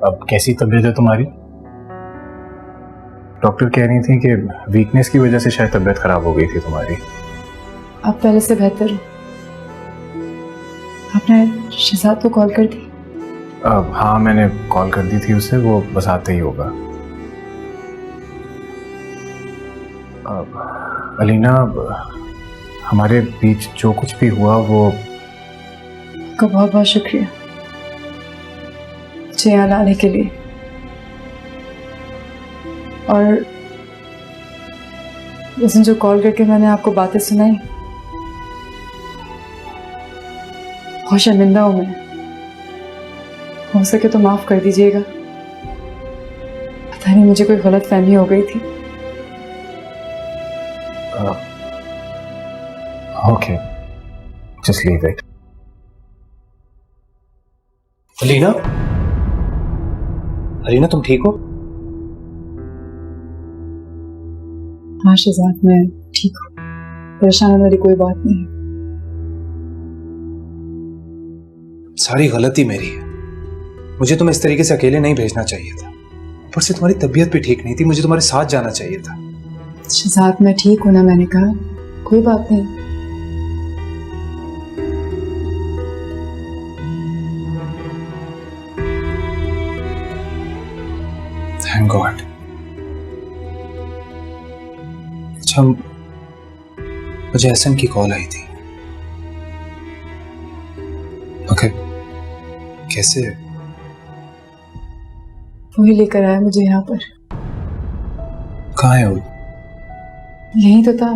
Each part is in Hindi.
अब कैसी तबीयत है तुम्हारी? डॉक्टर कह रही थी कि वीकनेस की वजह से शायद तबीयत खराब हो गई थी तुम्हारी। अब पहले से बेहतर हो। आपने शहजाद को कॉल कर दी? हाँ, मैंने कॉल कर दी थी उसे, वो बस आते ही होगा। अलीना, हमारे बीच जो कुछ भी हुआ वो आपका बहुत बहुत शुक्रिया मुझे यहाँ लाने के लिए। और उस दिन जो कॉल करके मैंने आपको बातें सुनाई, बहुत शर्मिंदा हूं मैं। हो सके तो माफ कर दीजिएगा। पता नहीं मुझे कोई गलत फहमी हो गई थी। Okay, just leave it. Alina, Alina तुम ठीक हो? हाँ शहजाद, मैं ठीक हूँ। परेशान होने वाली कोई बात नहीं। सारी गलती मेरी है। मुझे तुम्हें इस तरीके से अकेले नहीं भेजना चाहिए था। ऊपर से तुम्हारी तबीयत भी ठीक नहीं थी, मुझे तुम्हारे साथ जाना चाहिए था। शहजाद मैं ठीक हूं ना, मैंने कहा कोई बात नहीं। Thank God. अच्छा, मुझे एहसन की कॉल आई थी। ओके, कैसे? वही लेकर आया मुझे यहाँ पर। कहाँ है वो? यही तो था,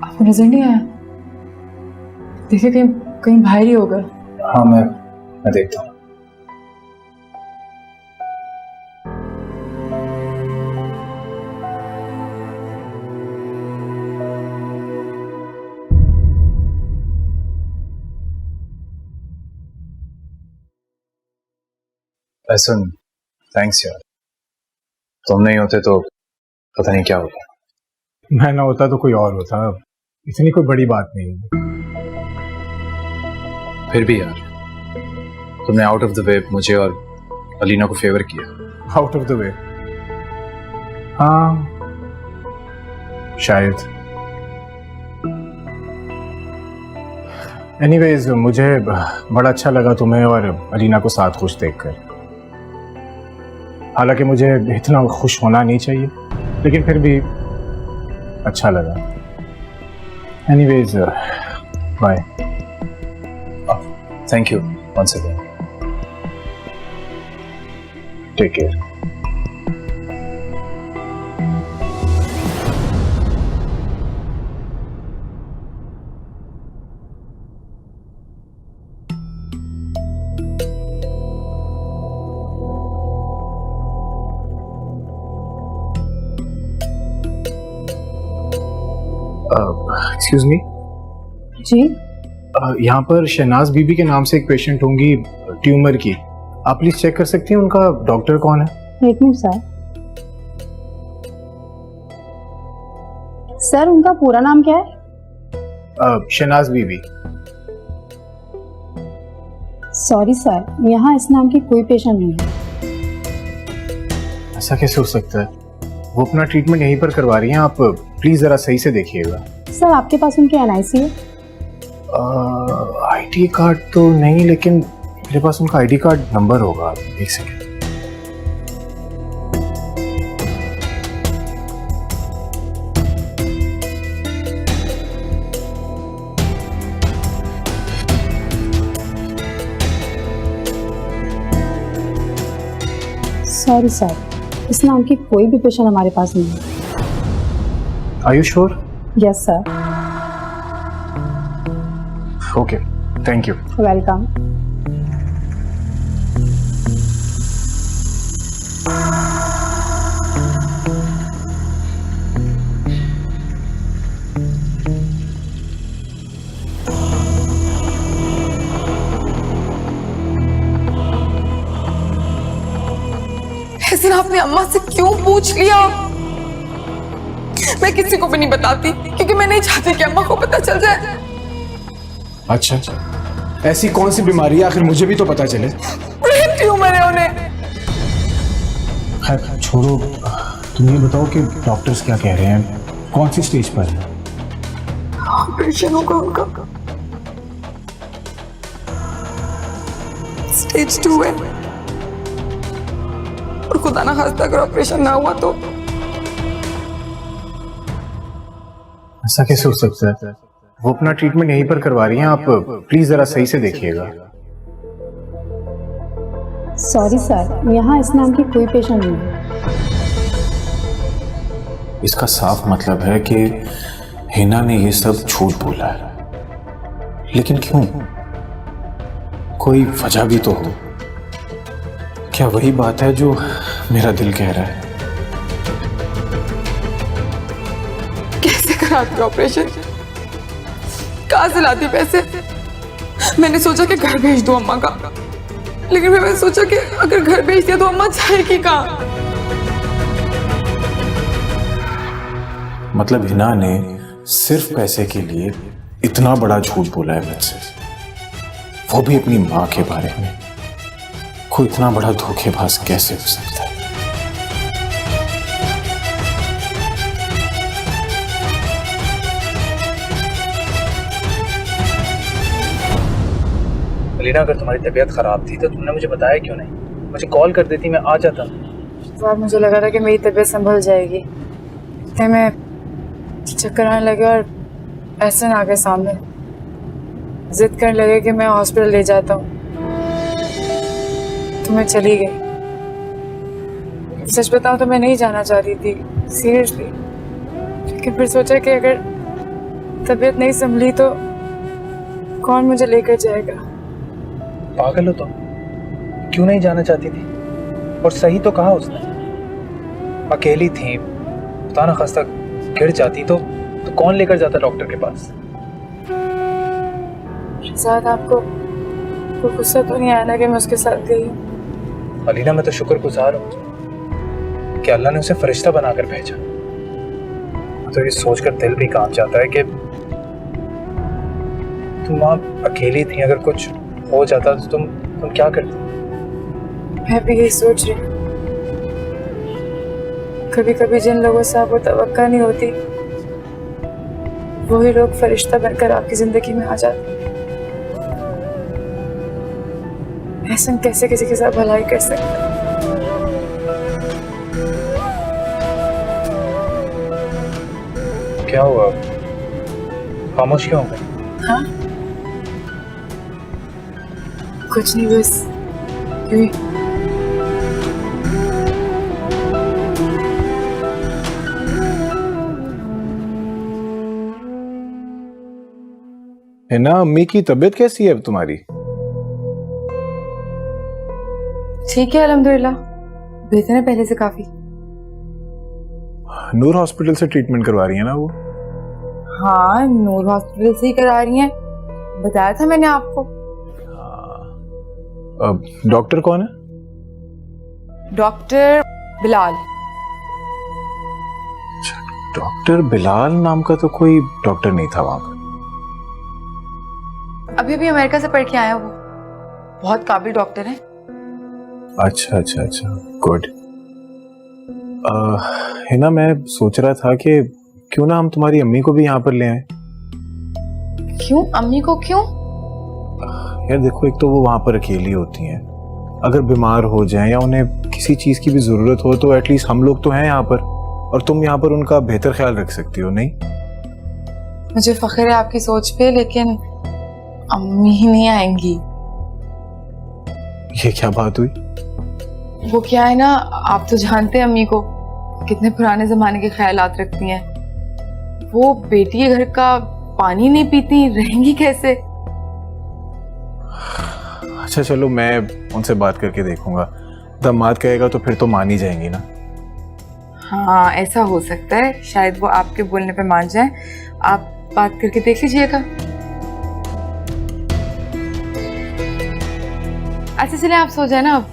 आपको नजर नहीं आया? देखिए कहीं कहीं बाहर ही होगा। हाँ, मैं देखता हूँ। एहसन, थैंक्स यार। तुम नहीं होते तो पता नहीं क्या होता। मैं ना होता तो कोई और होता। इतनी कोई बड़ी बात नहीं। फिर भी यार, तुमने आउट ऑफ द वे मुझे और अलीना को फेवर किया। Out of the way? हाँ शायद। एनीवेज, मुझे बड़ा अच्छा लगा तुम्हें और अलीना को साथ खुश देखकर। हालांकि मुझे इतना खुश होना नहीं चाहिए, लेकिन फिर भी अच्छा लगा। Anyways, bye. Thank you once again. Take care. Excuse me जी? यहाँ पर शहनाज बीबी के नाम से एक पेशेंट होंगी ट्यूमर की। आप प्लीज चेक कर सकती हैं उनका डॉक्टर कौन है? एक मिनट सर। सर उनका पूरा नाम क्या है? शहनाज बीबी। सॉरी सर, यहाँ इस नाम की कोई पेशेंट नहीं है। ऐसा कैसे हो सकता है? वो अपना ट्रीटमेंट यहीं पर करवा रही हैं। आप प्लीज जरा सही से देखिएगा। सर आपके पास उनकी एनआईसी है? आईडी कार्ड तो नहीं, लेकिन मेरे पास उनका आईडी कार्ड नंबर होगा। एक सेकेंड। सॉरी सर, इस नाम की कोई भी पेशेंट हमारे पास नहीं है। Are you sure? Yes sir. Okay, thank you. Welcome. ऐसे आपने अम्मा से क्यों पूछ लिया? मैं किसी को भी नहीं बताती क्योंकि मैं नहीं चाहती कि अम्मा को पता चल जाए। अच्छा, ऐसी कौन सी बीमारी है आखिर? मुझे भी तो पता चले। ब्रेन ट्यूमर है उन्हें। खैर छोड़ो, तुम ये बताओ कि डॉक्टर्स क्या कह रहे हैं, कौन सी स्टेज पर है? ऑपरेशन होगा उनका, स्टेज 2 है। और खुदा ना खास्ता अगर ऑपरेशन ना हुआ तो ऐसा कैसे हो सकता है? वो अपना ट्रीटमेंट यहीं पर करवा रही हैं, आप प्लीज जरा सही से देखिएगा। सॉरी सर, यहाँ इस नाम की कोई पेशेंट नहीं है। इसका साफ मतलब है कि हिना ने ये सब झूठ बोला है, लेकिन क्यों? कोई वजह भी तो हो। क्या वही बात है जो मेरा दिल कह रहा है? कैसे कराती ऑपरेशन, कहाँ से लाती पैसे? मैंने सोचा कि घर भेज दो अम्मा का, लेकिन फिर मैंने सोचा कि अगर घर भेज दिया तो अम्मा जाएगी कहाँ? मतलब हिना ने सिर्फ पैसे के लिए इतना बड़ा झूठ बोला है मुझसे, वो भी अपनी माँ के बारे में। कोई इतना बड़ा धोखेबाज कैसे हो सकता है? अलीना, अगर तुम्हारी तबीयत खराब थी तो तुमने मुझे बताया क्यों नहीं? मुझे कॉल कर देती, मैं आ जाता। सर मुझे लगा था कि मेरी तबीयत संभल जाएगी, इतने में चक्कर आने लगे और ऐसे ना आ गए सामने। जिद करने लगे कि मैं हॉस्पिटल ले जाता हूँ, तो मैं चली गई। सच बताऊँ तो मैं नहीं जाना चाह रही थी सीरियसली, लेकिन फिर सोचा कि अगर तबीयत नहीं संभली तो कौन मुझे लेकर जाएगा। पागल हो तुम, क्यों नहीं जाना चाहती थी? और सही तो कहा उसने, अकेली थी, खुदा ना खास्ता गिर जाती तो कौन लेकर जाता डॉक्टर के पास? शायद आपको गुस्सा तो नहीं आया ना कि मैं उसके साथ गई हूँ? अलीना, मैं तो शुक्रगुजार हूँ कि अल्लाह ने उसे फरिश्ता बनाकर भेजा। तो ये सोचकर दिल भी कांप जाता है कि तुम वहाँ अकेली थी, अगर कुछ हो जाता तो तुम क्या करती? मैं भी यही सोच रही हूँ। कभी कभी जिन लोगों से आपको तवक्का नहीं होती, वही लोग फरिश्ता बनकर आपकी जिंदगी में आ जाते। ऐसा कैसे किसी के साथ भलाई कर सकते? क्या हुआ, खामोश क्यों हो गई? हाँ कुछ नहीं, बस यूं ही। हिना, अम्मी की तबीयत कैसी है अब तुम्हारी? ठीक है अल्हम्दुलिल्लाह, बेहतर है पहले से काफी। नूर हॉस्पिटल से ट्रीटमेंट करवा रही है ना वो? हाँ नूर हॉस्पिटल से ही करा रही हैं, बताया था मैंने आपको। अब डॉक्टर कौन है? डॉक्टर बिलाल। डॉक्टर बिलाल नाम का तो कोई डॉक्टर नहीं था वहां पर। अभी अभी अमेरिका से पढ़ के आया, वो बहुत काबिल डॉक्टर है। अच्छा अच्छा अच्छा, गुड। हिना, मैं सोच रहा था कि क्यों ना हम तुम्हारी अम्मी को भी यहाँ पर ले आए। क्यों अम्मी को क्यों? यार देखो, एक तो वो वहां पर अकेली होती हैं, अगर बीमार हो जाएं या उन्हें किसी चीज की भी जरूरत हो तो एटलीस्ट हम लोग तो हैं यहाँ पर, और तुम यहाँ पर उनका बेहतर ख्याल रख सकती हो। नहीं, मुझे फख्र है आपकी सोच पे, लेकिन अम्मी ही नहीं आएंगी। ये क्या बात हुई? वो क्या है ना, आप तो जानते हैं अम्मी को कितने पुराने जमाने के ख्यालात रखती हैं। वो बेटी के घर का पानी नहीं पीती, रहेंगी कैसे? अच्छा चलो, मैं उनसे बात करके देखूंगा। दामाद कहेगा तो फिर तो मान ही जाएंगी ना। हाँ ऐसा हो सकता है, शायद वो आपके बोलने पे मान जाए। आप बात करके देख लीजिएगा। अच्छा चलिए आप सो जाए ना, अब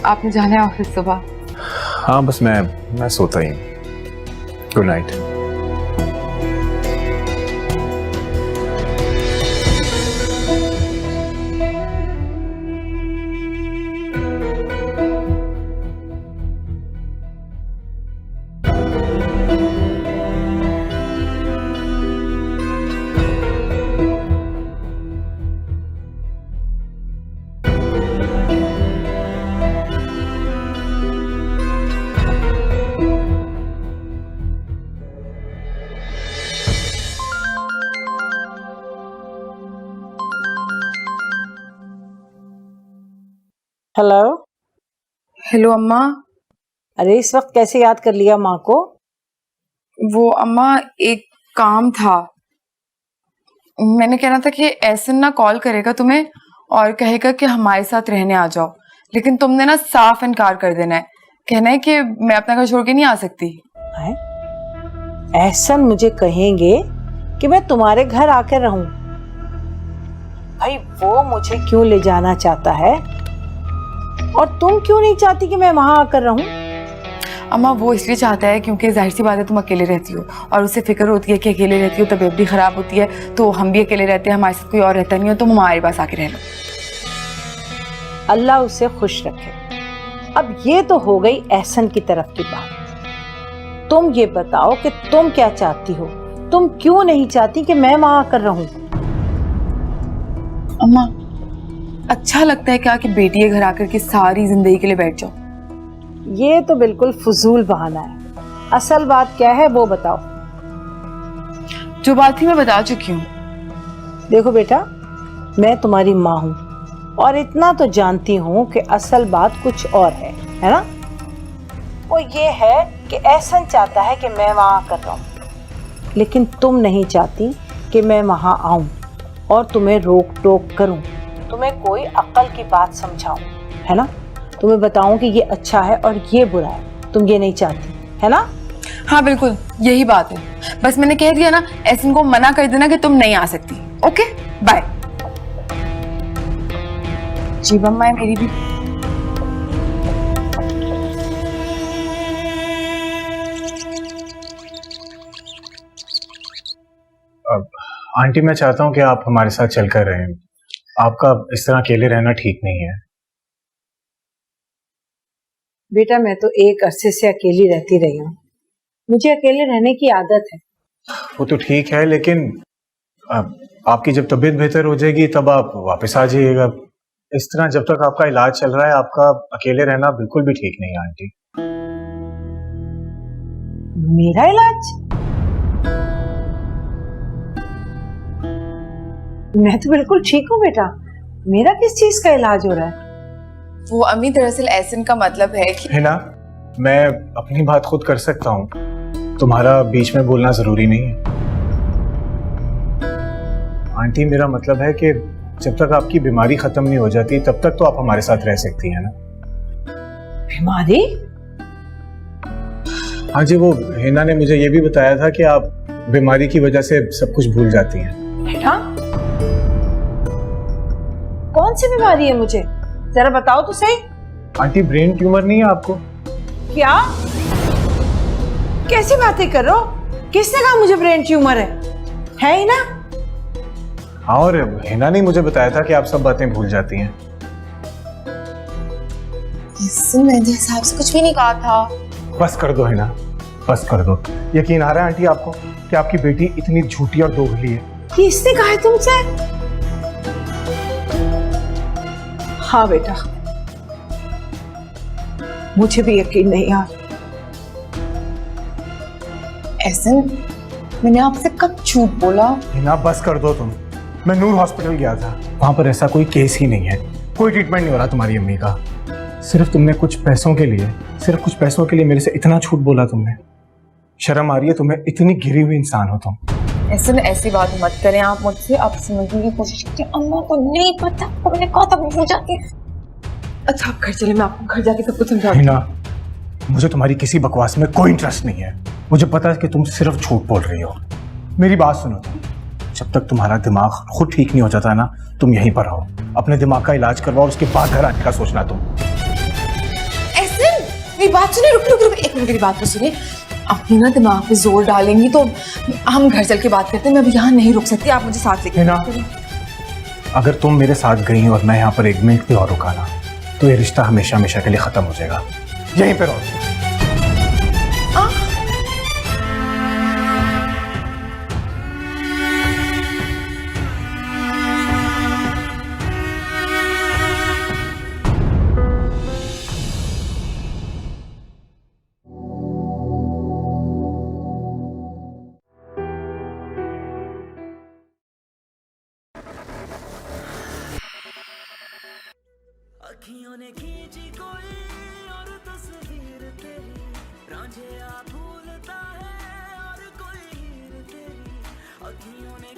आपने जाना है ऑफिस सुबह। हाँ बस मैं सोता ही हूँ। Good night. हेलो। हेलो अम्मा। अरे इस वक्त कैसे याद कर लिया माँ को? वो अम्मा एक काम था। मैंने कहना था कि एहसन ना कॉल करेगा तुम्हें और कहेगा कि हमारे साथ रहने आ जाओ, लेकिन तुमने ना साफ इनकार कर देना है। कहना है कि मैं अपना घर छोड़ के नहीं आ सकती। है? एहसन मुझे कहेंगे कि मैं तुम्हारे घर आकर रहूं? भाई वो मुझे क्यों ले जाना चाहता है और तुम क्यों नहीं चाहती कि मैं वहां आकर रहूं? अम्मा वो इसलिए चाहता है क्योंकि जाहिर सी बात है तुम अकेले रहती हो और उसे फिक्र होती है कि अकेले रहती हो तबीयत भी खराब होती है, तो हम भी अकेले रहते हैं, हमारे साथ कोई और रहता नहीं है, तुम हमारे पास आके रह लो। अल्लाह उसे खुश रखे। अब ये तो हो गई एहसन की तरफ की बात। तुम ये बताओ कि तुम क्या चाहती हो? तुम क्यों नहीं चाहती कि मैं वहां आकर रहूं? अम्मा अच्छा लगता है क्या कि बेटी के घर आकर के सारी जिंदगी के लिए बैठ जाओ? ये तो बिल्कुल फजूल बहाना है। असल बात क्या है वो बताओ। जो बात थी मैं बता चुकी हूँ। देखो बेटा, मैं तुम्हारी माँ हूँ और इतना तो जानती हूँ कि असल बात कुछ और है ना? वो ये है कि एहसन चाहता है कि मैं वहाँ आकर रहूँ, लेकिन तुम नहीं चाहती कि मैं वहाँ आऊँ और तुम्हें रोक टोक करूँ, तुम्हें कोई अक्ल की बात समझाऊँ, है ना? तुम्हें बताऊँ कि ये अच्छा है और ये बुरा है, तुम ये नहीं चाहती, है ना? हाँ बिल्कुल यही बात है। बस मैंने कह दिया ना, एहसन को मना कर देना कि तुम नहीं आ सकती। Okay bye. जी मम्मा है मेरी भी। आंटी मैं चाहता हूँ कि आप हमारे साथ चलकर रहें। आपका इस तरह अकेले रहना ठीक नहीं है। बेटा मैं तो एक अरसे से अकेली रहती रही हूँ, मुझे अकेले रहने की आदत है। वो तो ठीक है, लेकिन आपकी जब तबीयत बेहतर हो जाएगी तब आप वापस आ जाइएगा। इस तरह जब तक आपका इलाज चल रहा है आपका अकेले रहना बिल्कुल भी ठीक नहीं है आंटी। मेरा इलाज? मैं तो बिल्कुल ठीक हूँ बेटा, मेरा किस चीज का इलाज हो रहा है? वो अम्मी दरअसल एहसन का मतलब है कि है ना, मैं अपनी बात खुद कर सकता हूँ, तुम्हारा बीच में बोलना जरूरी नहीं है। आंटी मेरा मतलब है कि जब तक आपकी बीमारी खत्म नहीं हो जाती तब तक तो आप हमारे साथ रह सकती हैं ना। बीमारी? हाँ जी, वो हिना ने मुझे ये भी बताया था कि आप बीमारी की वजह से सब कुछ भूल जाती हैं। बेटा कौन सी बीमारी है मुझे जरा बताओ तो सही। आंटी ब्रेन ट्यूमर नहीं है आपको? क्या? कैसी बातें कर रहे हो? किसने कहा मुझे ब्रेन ट्यूमर है ही ना? हाँ, और हिना ने मुझे बताया था कि आप सब बातें भूल जाती हैं। मेरे हिसाब से कुछ भी नहीं कहा था। बस कर दो हिना, बस कर दो। यकीन आ रहा है आंटी आपको कि आपकी बेटी इतनी झूठी और दोगली है? किसने कहा है तुमसे? हाँ बेटा, मुझे भी यकीन नहीं आ। एहसन मैंने आपसे कब झूठ बोला? हिना बस कर दो तुम। मैं नूर हॉस्पिटल गया था, वहां पर ऐसा कोई केस ही नहीं है, कोई ट्रीटमेंट नहीं हो रहा तुम्हारी अम्मी का। सिर्फ तुमने कुछ पैसों के लिए मेरे से इतना झूठ बोला तुमने। शर्म आ रही है तुम्हें? इतनी गिरी हुई इंसान हो तुम। एहसन ऐसी बात मत करें आप मुझसे, आप समझने की कोशिश कीजिए। अम्मा को नहीं पता, मैंने कहा था भूल जाती है। अच्छा आप घर चले, मैं आपको घर जाके सब कुछ समझा। हिना मुझे तुम्हारी किसी बकवास में कोई इंटरेस्ट नहीं है। मुझे पता है कि तुम सिर्फ झूठ बोल रही हो। मेरी बात सुनो तुम, जब तक तुम्हारा दिमाग खुद ठीक नहीं हो जाता ना, तुम यहीं पर रहो, अपने दिमाग का इलाज करवाओ, उसके बाद घर आने का सोचना तुम। एहसन मेरी बात सुनिए, रुक एक मिनट मेरी बात तो सुनिए। अपनी ना दिमाग पे जोर डालेंगी तो हम घर चल के बात करते हैं। मैं अभी यहाँ नहीं रुक सकती, आप मुझे साथ लेके हिना, अगर तुम मेरे साथ गई और मैं यहाँ पर एक मिनट भी और रुका ना तो ये रिश्ता हमेशा हमेशा के लिए खत्म हो जाएगा। यहीं पे रहो। अखियों ने खींची कोई और तस्वीर तेरी, रांझे आ भूलता है और कोई हीर तेरी, अखियों ने